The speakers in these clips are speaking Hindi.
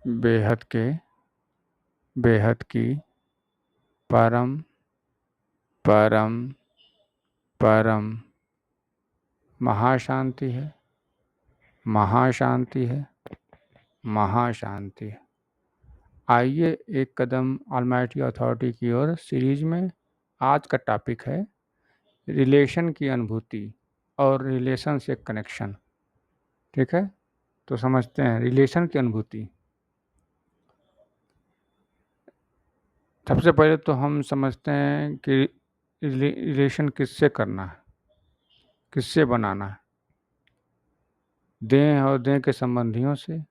बेहद के, बेहद की, परम, परम, परम महाशांति है, महाशांति है, महाशांति है। आइए एक कदम ऑलमाइटी अथॉरिटी की ओर सीरीज में। आज का टॉपिक है रिलेशन की अनुभूति और रिलेशन से कनेक्शन। ठीक है, तो समझते हैं रिलेशन की अनुभूति। सबसे पहले तो हम समझते हैं कि रिलेशन किससे करना है, किससे बनाना है। देह और देह के संबंधियों से,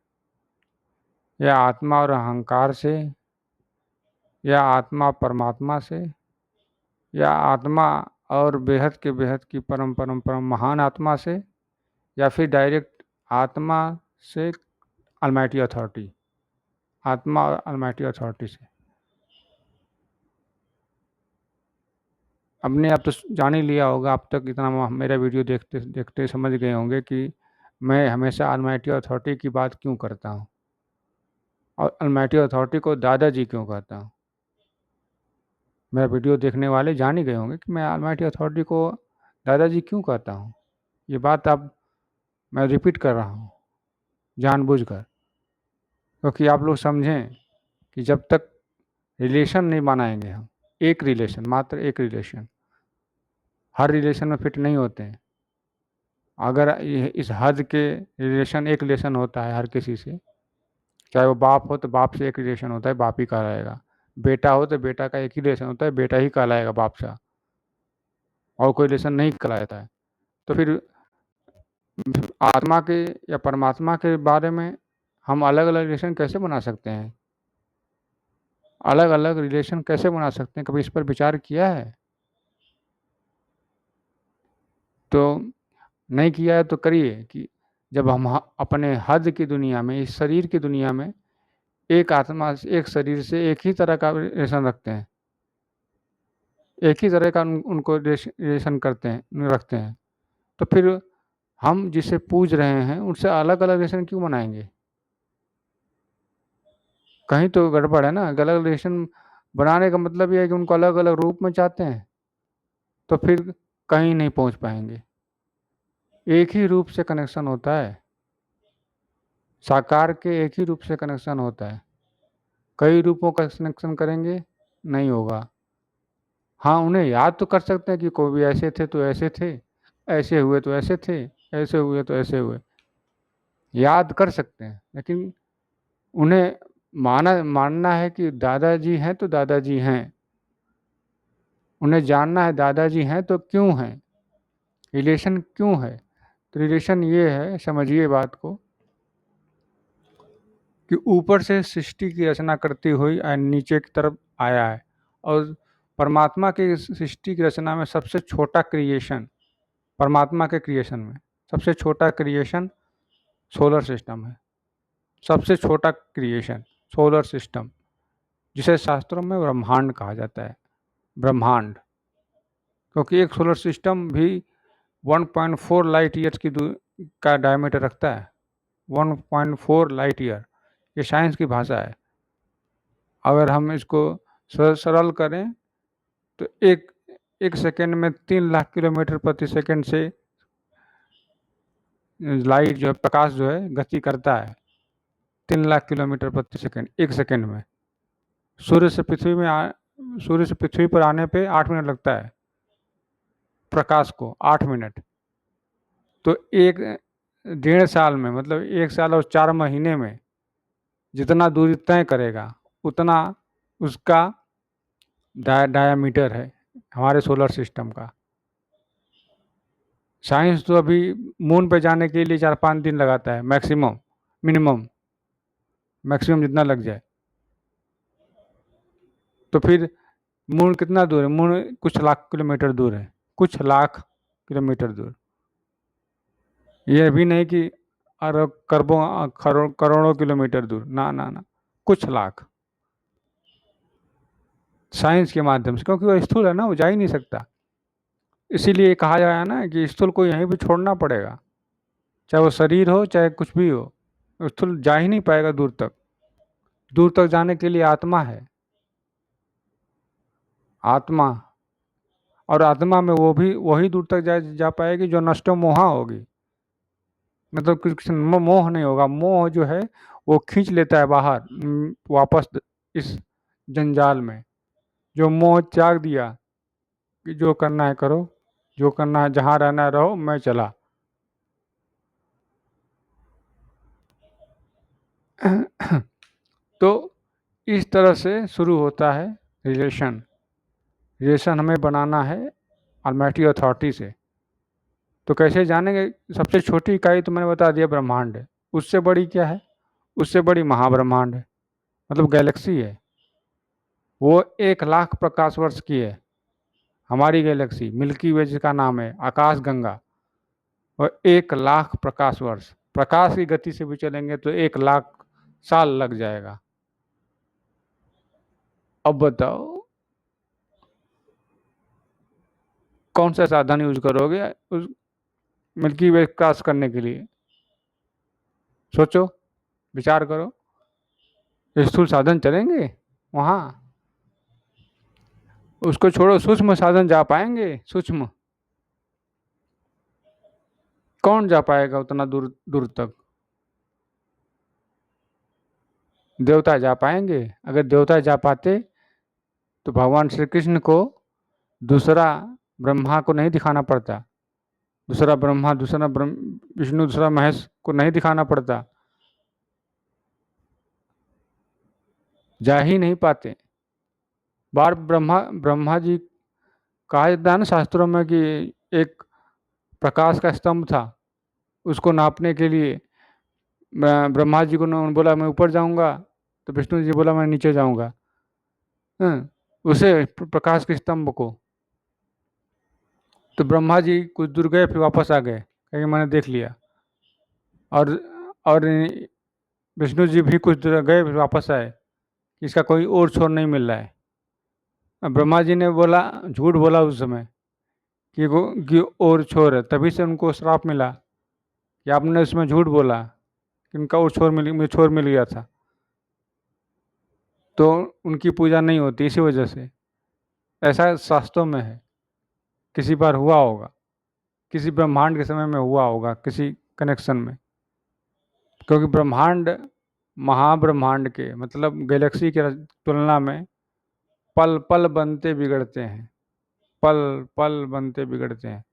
या आत्मा और अहंकार से, या आत्मा परमात्मा से, या आत्मा और बेहद के बेहद की परम परम परम महान आत्मा से, या फिर डायरेक्ट आत्मा से अलमाइटी अथॉरिटी, आत्मा और अलमाइटी अथॉरिटी से। अपने आप तो जान ही लिया होगा, अब तक इतना मेरा वीडियो देखते देखते समझ गए होंगे कि मैं हमेशा अलमाइटी अथॉरिटी की बात क्यों करता हूँ और अलमाइटी अथॉरिटी को दादाजी क्यों कहता हूँ। मेरा वीडियो देखने वाले जान ही गए होंगे कि मैं अलमाइटी अथॉरिटी को दादाजी क्यों कहता हूँ। ये बात अब मैं रिपीट कर रहा हूँ जानबूझकर, क्योंकि आप लोग समझें कि जब तक रिलेशन नहीं बनाएंगे हम, एक रिलेशन, मात्र एक रिलेशन, हर रिलेशन में फिट नहीं होते हैं। अगर इस हद के रिलेशन, एक रिलेशन होता है हर किसी से, चाहे वो बाप हो तो बाप से एक रिलेशन होता है, बाप ही कहलाएगा। बेटा हो तो बेटा का एक ही रिलेशन होता है, बेटा ही कहलाएगा बाप से, और कोई रिलेशन नहीं कहलाता है। तो फिर आत्मा के या परमात्मा के बारे में हम अलग अलग रिलेशन कैसे बना सकते हैं, अलग अलग रिलेशन कैसे बना सकते हैं? कभी इस पर विचार किया है? तो नहीं किया है तो करिए कि जब हम अपने हद की दुनिया में, इस शरीर की दुनिया में, एक आत्मा से, एक शरीर से एक ही तरह का रिलेशन रखते हैं, एक ही तरह का उनको रिलेशन करते हैं, रखते हैं, तो फिर हम जिसे पूज रहे हैं उनसे अलग अलग रिलेशन क्यों बनाएंगे? कहीं तो गड़बड़ है ना। अलग रिलेशन बनाने का मतलब यह है कि उनको अलग अलग रूप में चाहते हैं, तो फिर कहीं नहीं पहुंच पाएंगे। एक ही रूप से कनेक्शन होता है, साकार के एक ही रूप से कनेक्शन होता है। कई रूपों का कनेक्शन करेंगे नहीं होगा। हाँ, उन्हें याद तो कर सकते हैं कि कोई भी ऐसे थे तो ऐसे थे, ऐसे हुए तो ऐसे थे, ऐसे हुए तो ऐसे हुए, याद कर सकते हैं। लेकिन उन्हें मानना है कि दादाजी हैं तो दादाजी हैं, उन्हें जानना है दादाजी हैं तो क्यों हैं, रिलेशन क्यों है। तो रिलेशन ये है, समझिए बात को, कि ऊपर से सृष्टि की रचना करती हुई नीचे की तरफ आया है, और परमात्मा की सृष्टि की रचना में सबसे छोटा क्रिएशन, परमात्मा के क्रिएशन में सबसे छोटा क्रिएशन सोलर सिस्टम है। सबसे छोटा क्रिएशन सोलर सिस्टम, जिसे शास्त्रों में ब्रह्मांड कहा जाता है। ब्रह्मांड, क्योंकि एक सोलर सिस्टम भी 1.4 लाइट ईयर्स की का डायमीटर रखता है। 1.4 लाइट ईयर, ये साइंस की भाषा है। अगर हम इसको सरल करें तो एक सेकेंड में 3 लाख किलोमीटर प्रति सेकेंड से लाइट जो है, प्रकाश जो है, गति करता है 3 लाख किलोमीटर प्रति सेकेंड, एक सेकेंड में। सूर्य से पृथ्वी पर आने पे 8 मिनट लगता है प्रकाश को, 8 मिनट। तो 1.5 साल में, मतलब 1 साल और 4 महीने में जितना दूरी तय करेगा उतना उसका डायामीटर है हमारे सोलर सिस्टम का। साइंस तो अभी मून पे जाने के लिए 4-5 दिन लगाता है मैक्सिमम, मिनिमम मैक्सिमम जितना लग जाए। तो फिर मून कितना दूर है? मून कुछ लाख किलोमीटर दूर है, कुछ लाख किलोमीटर दूर। ये भी नहीं कि अरब खरबों करोड़ों किलोमीटर दूर, ना ना ना, कुछ लाख। साइंस के माध्यम से, क्योंकि वो स्थूल है ना, वो जा ही नहीं सकता। इसीलिए कहा जाए ना कि स्थूल को यहीं पे छोड़ना पड़ेगा, चाहे वो शरीर हो चाहे कुछ भी हो, स्थूल जा ही नहीं पाएगा दूर तक। दूर तक जाने के लिए आत्मा है, आत्मा। और आत्मा में वो भी वही दूर तक जा पाएगी जो नष्ट मोहा होगी। मतलब कुछ मोह नहीं होगा। मोह जो है वो खींच लेता है बाहर, वापस इस जंजाल में। जो मोह त्याग दिया कि जो करना है करो, जो करना है जहाँ रहना है रहो, मैं चला। तो इस तरह से शुरू होता है रिलेशन। रिलेशन हमें बनाना है ऑलमाइटी अथॉरिटी से। तो कैसे जानेंगे? सबसे छोटी इकाई तो मैंने बता दिया, ब्रह्मांड है। उससे बड़ी क्या है? उससे बड़ी महाब्रह्मांड है, मतलब गैलेक्सी है। वो 1 लाख प्रकाश वर्ष की है। हमारी गैलेक्सी मिल्की वे जिसका नाम है आकाश गंगा, और 1 लाख प्रकाश वर्ष। प्रकाश की गति से भी चलेंगे तो 1 लाख साल लग जाएगा। अब बताओ कौन सा साधन यूज करोगे उस मिल्की वे क्रॉस करने के लिए? सोचो, विचार करो। स्थूल साधन चलेंगे वहाँ? उसको छोड़ो, सूक्ष्म साधन जा पाएंगे? सूक्ष्म कौन जा पाएगा उतना दूर दूर तक? देवता जा पाएंगे? अगर देवता जा पाते तो भगवान श्री कृष्ण को दूसरा ब्रह्मा को नहीं दिखाना पड़ता, दूसरा ब्रह्मा, दूसरा विष्णु, दूसरा महेश को नहीं दिखाना पड़ता। जा ही नहीं पाते। बार ब्रह्मा ब्रह्मा जी कहा जाता है ना शास्त्रों में कि एक प्रकाश का स्तंभ था, उसको नापने के लिए ब्रह्मा जी को बोला मैं ऊपर जाऊंगा, तो विष्णु जी बोला मैं नीचे जाऊंगा। उसे प्रकाश के स्तंभ को। तो ब्रह्मा जी कुछ दूर गए, फिर वापस आ गए, कहीं मैंने देख लिया। और और विष्णु जी भी कुछ दूर गए, फिर वापस आए, इसका कोई और छोर नहीं मिल रहा है। अब ब्रह्मा जी ने बोला, झूठ बोला उस समय कि और छोर है, तभी से उनको श्राप मिला कि आपने उसमें झूठ बोला कि उनका और छोर मिल गया था। तो उनकी पूजा नहीं होती इसी वजह से। ऐसा शास्त्रों में है। किसी बार हुआ होगा, किसी ब्रह्मांड के समय में हुआ होगा, किसी कनेक्शन में। क्योंकि ब्रह्मांड महाब्रह्मांड के मतलब गैलेक्सी के तुलना में पल पल बनते बिगड़ते हैं, पल पल बनते बिगड़ते हैं।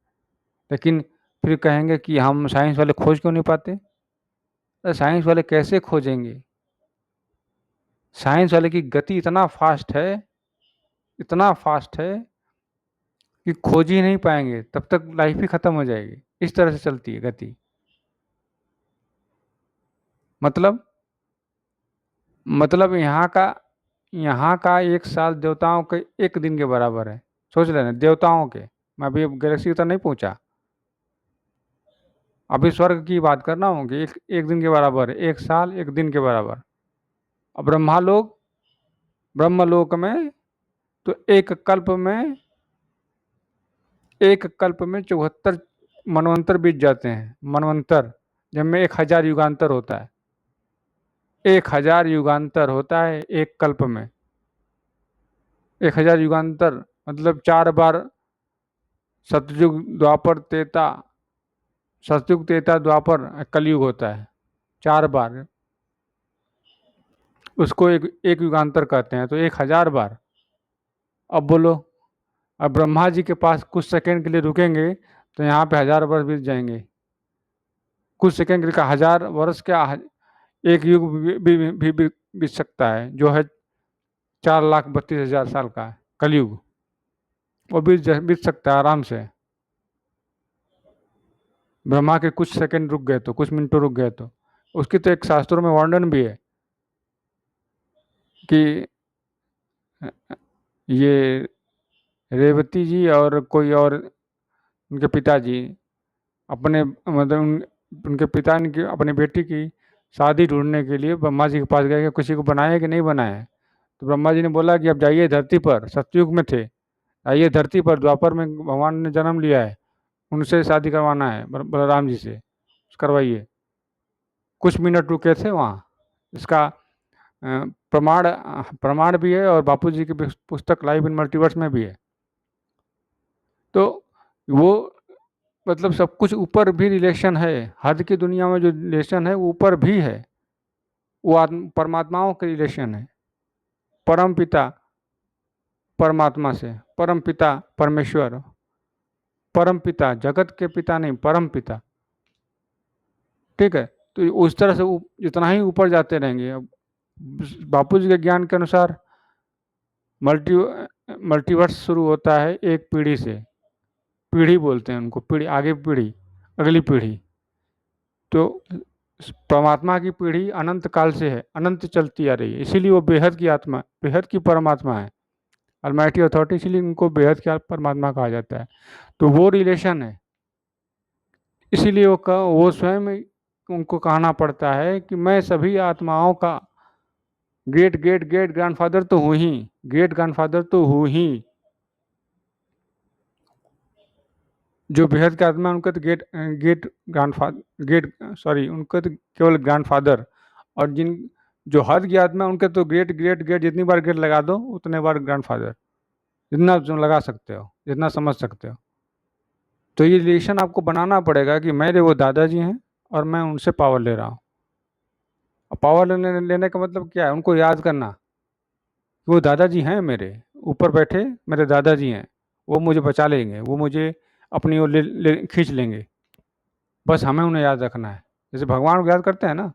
लेकिन फिर कहेंगे कि हम साइंस वाले खोज क्यों नहीं पाते? अरे साइंस वाले कैसे खोजेंगे? साइंस वाले की गति इतना फास्ट है, इतना फास्ट है कि खोज ही नहीं पाएंगे, तब तक लाइफ ही खत्म हो जाएगी। इस तरह से चलती है गति। मतलब यहाँ का 1 साल देवताओं के 1 दिन के बराबर है। सोच लेना, देवताओं के। मैं अभी गैलेक्सी तक नहीं पहुंचा, अभी स्वर्ग की बात कर रहा हूँ कि एक दिन के बराबर है, 1 साल 1 दिन के बराबर। अब ब्रह्मलोक में तो एक कल्प में 74 मनवंतर बीत जाते हैं। मनवंतर जिनमें 1000 युगांतर होता है। 1000 युगांतर होता है एक कल्प में। 1000 युगांतर मतलब 4 बार सतयुग, द्वापर, त्रेता। सतयुग, त्रेता, द्वापर, कलयुग होता है 4 बार। उसको एक युगांतर कहते हैं, तो 1000 बार। अब बोलो, अब ब्रह्मा जी के पास कुछ सेकंड के लिए रुकेंगे तो यहाँ पे 1000 वर्ष बीत जाएंगे। कुछ सेकंड का 1000 वर्ष क्या, एक युग भी बीत सकता है, जो है 4,32,000 साल का कलयुग। वो बीत सकता है आराम से। ब्रह्मा के कुछ सेकंड रुक गए तो, कुछ मिनटों रुक गए तो। उसकी तो एक शास्त्रों में वर्णन भी है कि ये रेवती जी और कोई और उनके पिताजी अपने मतलब उनके पिता ने अपनी बेटी की शादी ढूंढने के लिए ब्रह्मा जी के पास गए कि किसी को बनाए कि नहीं बनाए। तो ब्रह्मा जी ने बोला कि अब जाइए धरती पर, सतयुग में थे, आइए धरती पर, द्वापर में भगवान ने जन्म लिया है, उनसे शादी करवाना है, बलराम जी से करवाइए। कुछ मिनट रुके थे वहाँ। इसका प्रमाण भी है और बापूजी की पुस्तक लाइफ इन मल्टीवर्स में भी है। तो वो मतलब सब कुछ ऊपर भी रिलेशन है, हद की दुनिया में जो रिलेशन है वो ऊपर भी है, वो परमात्माओं के रिलेशन है, परम पिता परमात्मा से, परम पिता परमेश्वर, परम पिता जगत के पिता नहीं, परम पिता। ठीक है, तो उस तरह से जितना ही ऊपर जाते रहेंगे। अब बापू जी के ज्ञान के अनुसार मल्टीवर्स शुरू होता है एक पीढ़ी से, पीढ़ी बोलते हैं उनको, पीढ़ी आगे पीढ़ी, अगली पीढ़ी। तो परमात्मा की पीढ़ी अनंत काल से है, अनंत चलती आ रही है, इसीलिए वो बेहद की आत्मा, बेहद की परमात्मा है, अलमाइटी अथॉरिटी, इसीलिए उनको बेहद की परमात्मा कहा जाता है। तो वो रिलेशन है, इसीलिए वो स्वयं उनको कहना पड़ता है कि मैं सभी आत्माओं का ग्रेट ग्रेट ग्रेट ग्रैंडफादर तो हूँ ही, ग्रेट ग्रैंडफादर तो हूँ ही। जो बेहद के आत्मा उनका तो ग्रेट ग्रेट ग्रैंडफादर, उनका तो केवल ग्रैंडफादर, और जो हद की आत्मा उनके तो ग्रेट ग्रेट ग्रेट, जितनी बार ग्रेट लगा दो उतने बार ग्रैंडफादर, जितना तुम लगा सकते हो, जितना समझ सकते हो। तो ये रिलेशन आपको बनाना पड़ेगा कि मेरे वो दादाजी हैं और मैं उनसे पावर ले रहा हूँ। पावर लेने का मतलब क्या है? उनको याद करना, वो दादाजी हैं मेरे, ऊपर बैठे मेरे दादाजी हैं, वो मुझे बचा लेंगे, वो मुझे अपनी ओर खींच लेंगे। बस हमें उन्हें याद रखना है, जैसे भगवान को याद करते हैं ना।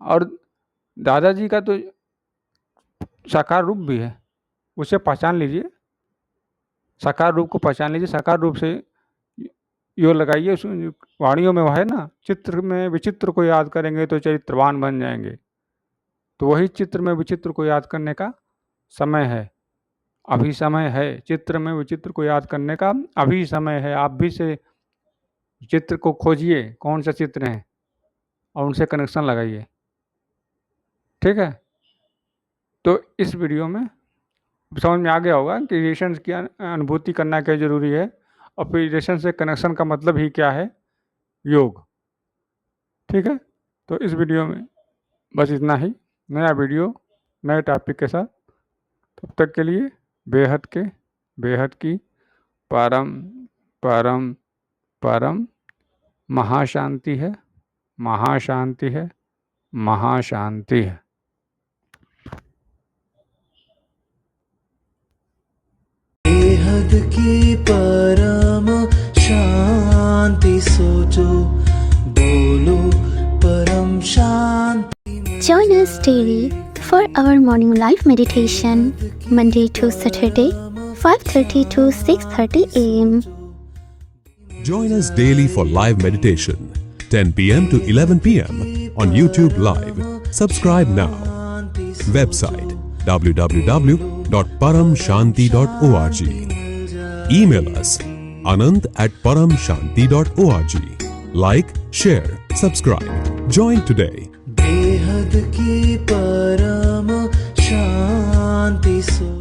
और दादाजी का तो साकार रूप भी है, उसे पहचान लीजिए, साकार रूप को पहचान लीजिए, साकार रूप से यो लगाइए। वाणियों में है ना, चित्र में विचित्र को याद करेंगे तो चरित्रवान बन जाएंगे। तो वही चित्र में विचित्र को याद करने का समय है, अभी समय है। चित्र में विचित्र को याद करने का अभी समय है। आप भी से चित्र को खोजिए, कौन सा चित्र है, और उनसे कनेक्शन लगाइए। ठीक है, तो इस वीडियो में समझ में आ गया होगा कि रिलेशन की अनुभूति करना क्या जरूरी है, और फिर रिलेशन से कनेक्शन का मतलब ही क्या है, योग। ठीक है, तो इस वीडियो में बस इतना ही। नया वीडियो नए टॉपिक के साथ, तब तक के लिए बेहद की परम परम परम महाशांति है, महाशांति है, महाशांति है। बेहद की परम शांति सोचो, बोलो परम शांति। Join us daily for our morning live meditation, Monday to Saturday, 5:30 to 6:30 a.m. Join us daily for live meditation, 10 p.m. to 11 p.m. on YouTube Live. Subscribe now. Website www.paramshanti.org. Email us anant@paramshanti.org. Like, share, subscribe. Join today. बेहद की परम शांति सोचो।